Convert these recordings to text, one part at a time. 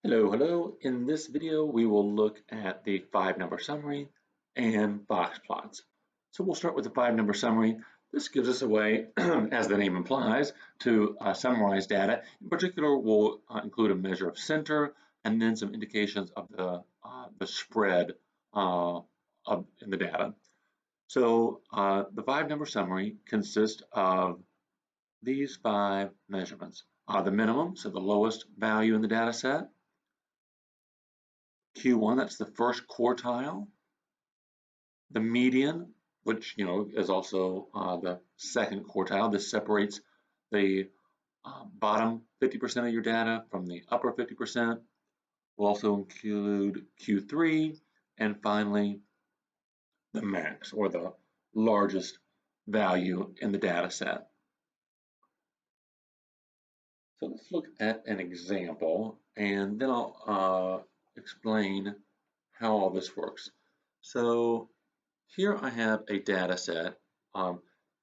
Hello, hello. In this video, we will look at the five-number summary and box plots. So we'll start with the five-number summary. This gives us a way, as the name implies, to summarize data. In particular, we'll include a measure of center and then some indications of the spread in the data. So the five-number summary consists of these five measurements. The minimum, so the lowest value in the data set. Q1, that's the first quartile. The median, which is also the second quartile. This separates the bottom 50% of your data from the upper 50%. We'll also include Q3, and finally the max, or the largest value in the data set. So let's look at an example, and then I'll explain how all this works. So here I have a data set.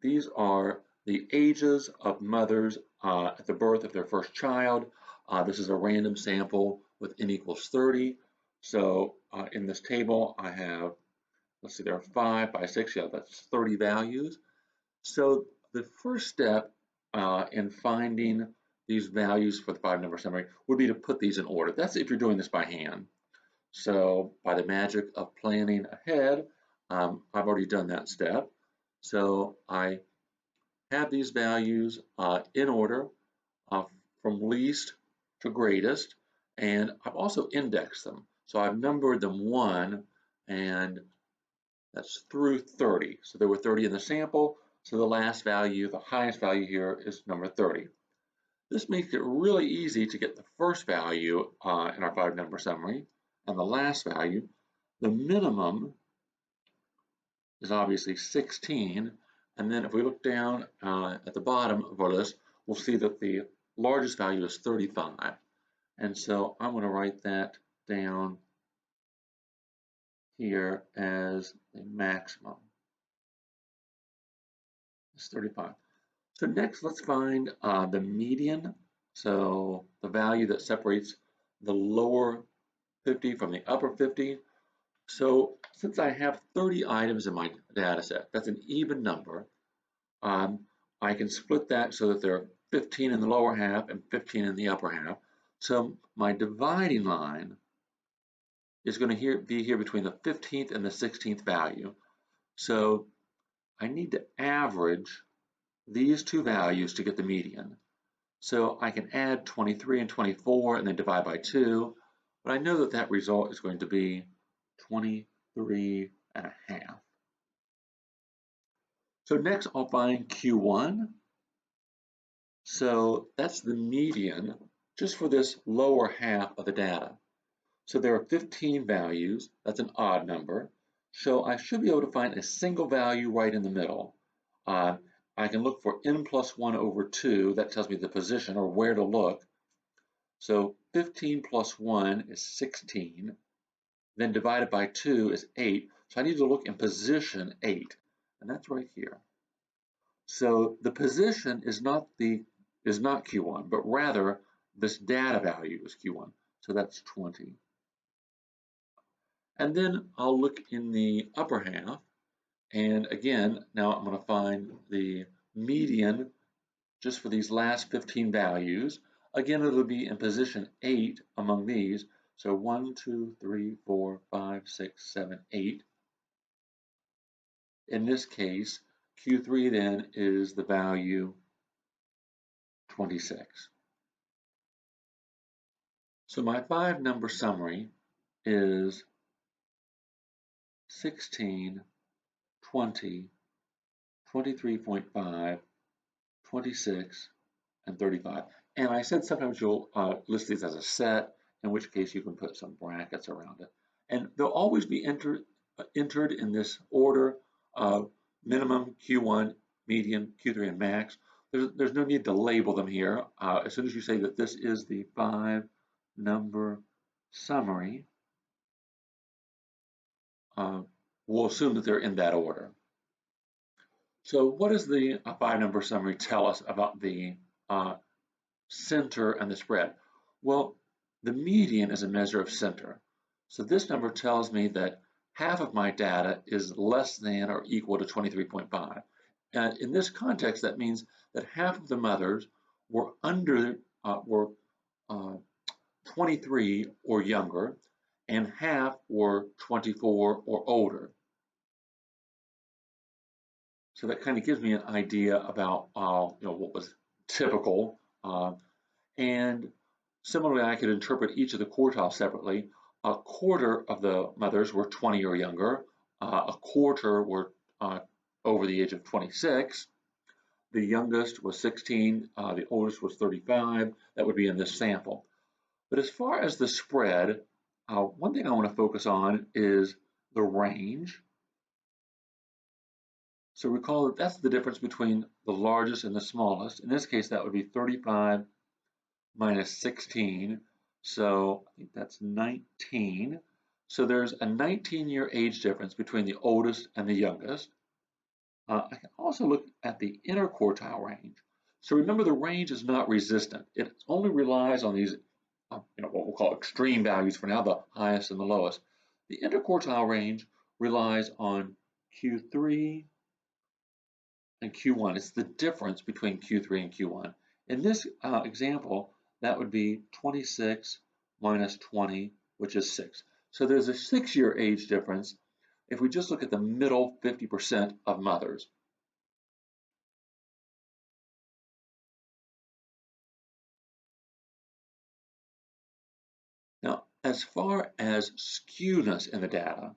These are the ages of mothers at the birth of their first child. This is a random sample with n equals 30. So in this table I have, let's see, there are 5 by 6, yeah, that's 30 values. So the first step in finding these values for the five-number summary would be to put these in order. That's if you're doing this by hand. So by the magic of planning ahead, I've already done that step. So I have these values in order from least to greatest, and I've also indexed them. So I've numbered them 1, and that's through 30. So there were 30 in the sample, so the last value, the highest value here, is number 30. This makes it really easy to get the first value in our five-number summary and the last value. The minimum is obviously 16, and then if we look down at the bottom of our list, we'll see that the largest value is 35. And so I'm going to write that down here as the maximum. It's 35. So next, let's find the median, so the value that separates the lower 50 from the upper 50. So since I have 30 items in my data set, that's an even number, I can split that so that there are 15 in the lower half and 15 in the upper half. So my dividing line is going to be here between the 15th and the 16th value. So I need to average these two values to get the median. So I can add 23 and 24 and then divide by 2, but I know that that result is going to be 23 and a half. So next I'll find Q1. So that's the median just for this lower half of the data. So there are 15 values, that's an odd number. So I should be able to find a single value right in the middle. I can look for n plus 1 over 2, that tells me the position or where to look. So 15 plus 1 is 16, then divided by 2 is 8. So I need to look in position 8, and that's right here. So the position is not Q1, but rather this data value is Q1. So that's 20. And then I'll look in the upper half, and again, now I'm going to find the median just for these last 15 values. Again, it'll be in position 8 among these. So 1, 2, 3, 4, 5, 6, 7, 8. In this case, Q3 then is the value 26. So my five-number summary is 16, 20, 23.5, 26, and 35. And I said sometimes you'll list these as a set, in which case you can put some brackets around it. And they'll always be entered in this order of minimum, Q1, median, Q3, and max. There's no need to label them here. As soon as you say that this is the five-number summary, we'll assume that they're in that order. So what does the five-number summary tell us about the center and the spread? Well, The median is a measure of center. So this number tells me that half of my data is less than or equal to 23.5. And in this context, that means that half of the mothers were were 23 or younger, and half were 24 or older. So that kind of gives me an idea about what was typical. And similarly, I could interpret each of the quartiles separately. A quarter of the mothers were 20 or younger. A quarter were over the age of 26. The youngest was 16. The oldest was 35. That would be in this sample. But as far as the spread, one thing I want to focus on is the range. So recall that that's the difference between the largest and the smallest. In this case, that would be 35 minus 16. So I think that's 19. So there's a 19-year age difference between the oldest and the youngest. I can also look at the interquartile range. So remember, the range is not resistant. It only relies on these, what we'll call extreme values for now, the highest and the lowest. The interquartile range relies on Q3 and Q1. It's the difference between Q3 and Q1. In this example, that would be 26 minus 20, which is 6. So there's a 6-year age difference if we just look at the middle 50% of mothers. Now, as far as skewness in the data,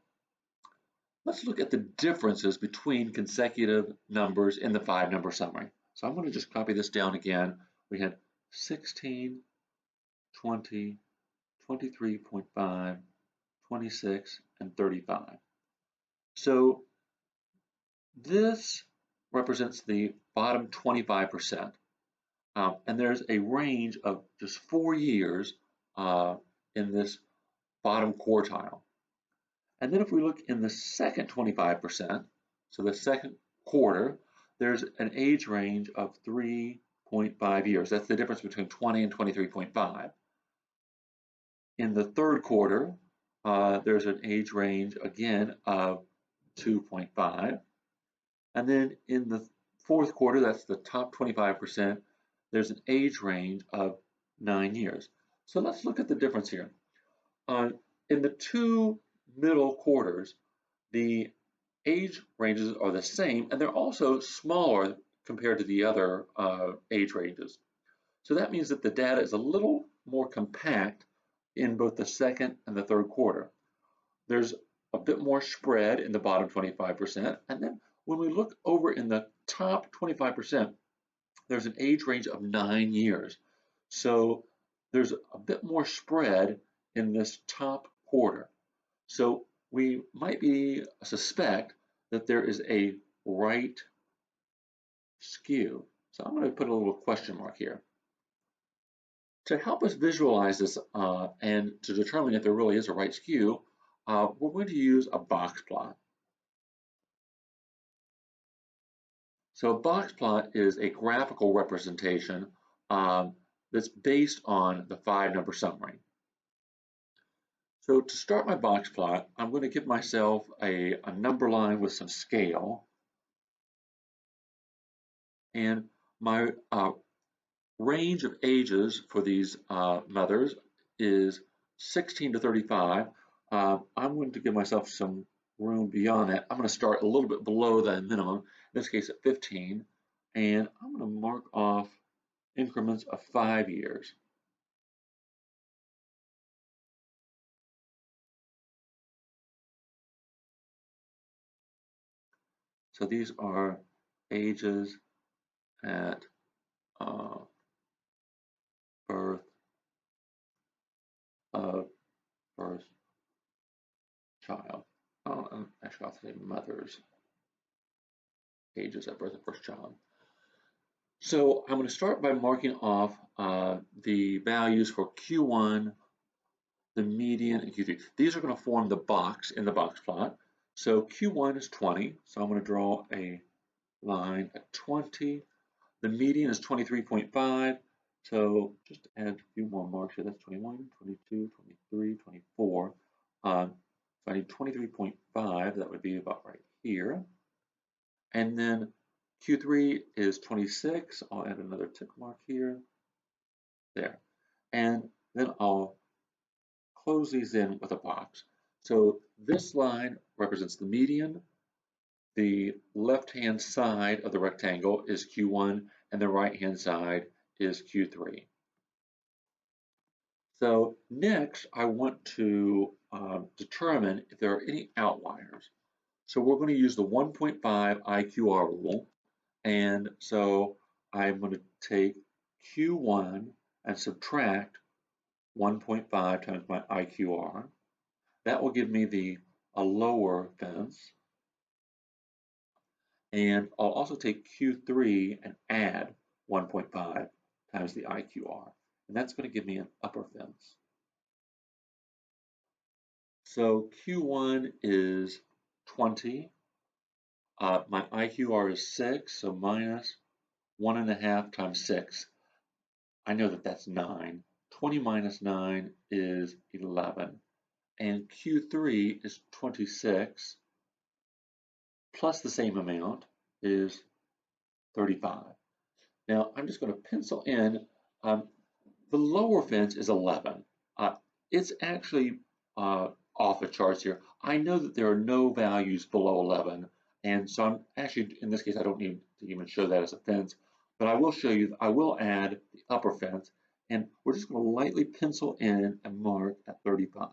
let's look at the differences between consecutive numbers in the 5-number summary. So I'm going to just copy this down again. We had 16, 20, 23.5, 26, and 35. So this represents the bottom 25%. And there's a range of just 4 years in this bottom quartile. And then if we look in the second 25%, so the second quarter, there's an age range of 3.5 years. That's the difference between 20 and 23.5. In the third quarter, there's an age range again of 2.5. And then in the fourth quarter, that's the top 25%, there's an age range of 9 years. So let's look at the difference here. In the two middle quarters, the age ranges are the same, and they're also smaller compared to the other age ranges. So that means that the data is a little more compact in both the second and the third quarter. There's a bit more spread in the bottom 25%, and then when we look over in the top 25%, there's an age range of 9 years. So there's a bit more spread in this top quarter. So we might suspect that there is a right skew. So I'm going to put a little question mark here. To help us visualize this and to determine if there really is a right skew, we're going to use a box plot. So a box plot is a graphical representation that's based on the 5-number summary. So to start my box plot, I'm going to give myself a number line with some scale. And my range of ages for these mothers is 16 to 35. I'm going to give myself some room beyond that. I'm going to start a little bit below the minimum, in this case at 15, and I'm going to mark off increments of 5 years. So these are ages at birth of first child. Actually, I'll say mother's ages at birth of first child. So I'm going to start by marking off the values for Q1, the median, and Q3. These are going to form the box in the box plot. So Q1 is 20, so I'm going to draw a line at 20. The median is 23.5. So just to add a few more marks here, that's 21, 22, 23, 24. So I need 23.5, that would be about right here. And then Q3 is 26. I'll add another tick mark here, there. And then I'll close these in with a box. So this line represents the median. The left-hand side of the rectangle is Q1, and the right-hand side is Q3. So next, I want to determine if there are any outliers. So we're going to use the 1.5 IQR rule. And so I'm going to take Q1 and subtract 1.5 times my IQR. That will give me a lower fence. And I'll also take Q3 and add 1.5 times the IQR. And that's going to give me an upper fence. So Q1 is 20. My IQR is 6, so minus 1.5 times 6. I know that that's 9. 20 minus 9 is 11. And Q3 is 26 plus the same amount is 35. Now I'm just going to pencil in, the lower fence is 11. It's actually off the charts here. I know that there are no values below 11, and so I'm actually, in this case, I don't need to even show that as a fence, but I will show you, I will add the upper fence, and we're just going to lightly pencil in and mark at 35.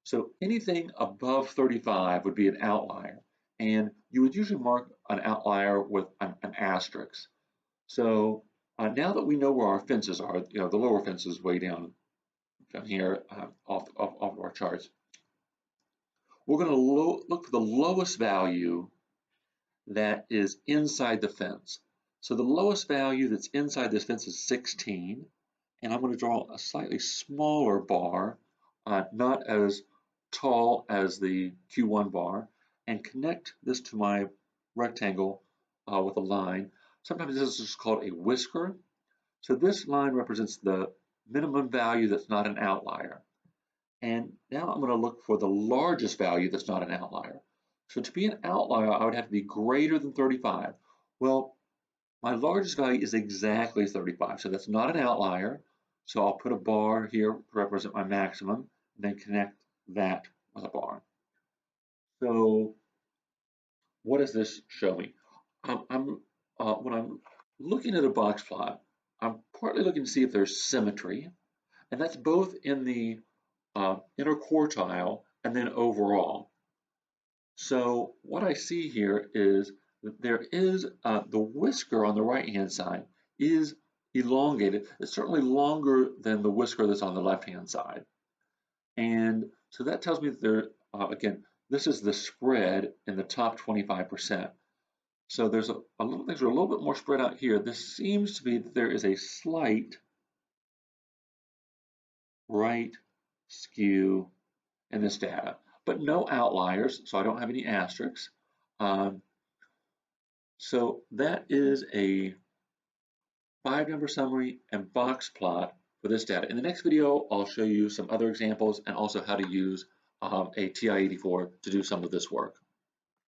So anything above 35 would be an outlier, and you would usually mark an outlier with an asterisk. So now that we know where our fences are, the lower fence is way down here off of our charts. We're going to look for the lowest value that is inside the fence. So the lowest value that's inside this fence is 16, and I'm going to draw a slightly smaller bar, not as tall as the Q1 bar, and connect this to my rectangle with a line. Sometimes this is called a whisker. So this line represents the minimum value that's not an outlier. And now I'm going to look for the largest value that's not an outlier. So to be an outlier, I would have to be greater than 35. Well, my largest value is exactly 35, so that's not an outlier. So I'll put a bar here to represent my maximum, and then connect that with a bar. So what does this show me? When I'm looking at a box plot, I'm partly looking to see if there's symmetry, and that's both in the inner quartile and then overall. So what I see here is that there is the whisker on the right-hand side is elongated. It's certainly longer than the whisker that's on the left-hand side. And so that tells me that there, again, this is the spread in the top 25%. So there's things are a little bit more spread out here. This seems to be that there is a slight right skew in this data, but no outliers, so I don't have any asterisks. So that is a 5-number summary and box plot for this data. In the next video, I'll show you some other examples and also how to use a TI-84 to do some of this work.